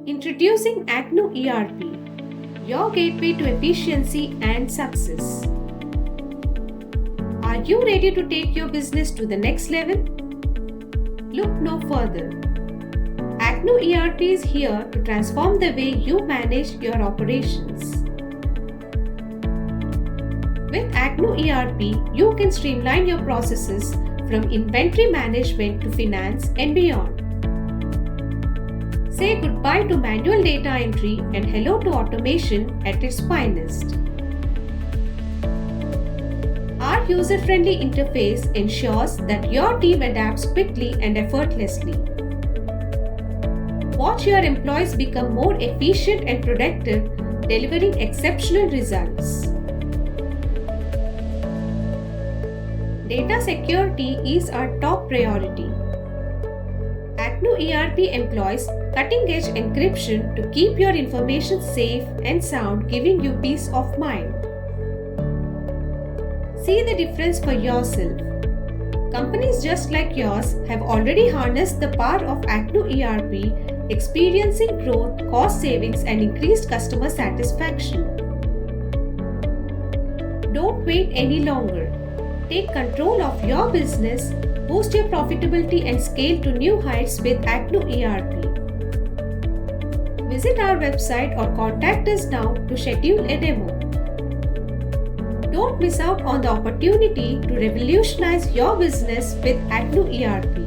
Introducing ACCNU ERP, your gateway to efficiency and success. Are you ready to take your business to the next level? Look no further. ACCNU ERP is here to transform the way you manage your operations. With ACCNU ERP, you can streamline your processes from inventory management to finance and beyond. Say goodbye to manual data entry and hello to automation at its finest. Our user-friendly interface ensures that your team adapts quickly and effortlessly. Watch your employees become more efficient and productive, delivering exceptional results. Data security is our top priority. ACCNU ERP employs cutting-edge encryption to keep your information safe and sound, giving you peace of mind. See the difference for yourself. Companies just like yours have already harnessed the power of ACCNU ERP, experiencing growth, cost savings, and increased customer satisfaction. Don't wait any longer. Take control of your business, boost your profitability, and scale to new heights with ACCNU ERP. Visit our website or contact us now to schedule a demo. Don't miss out on the opportunity to revolutionize your business with ACCNU ERP.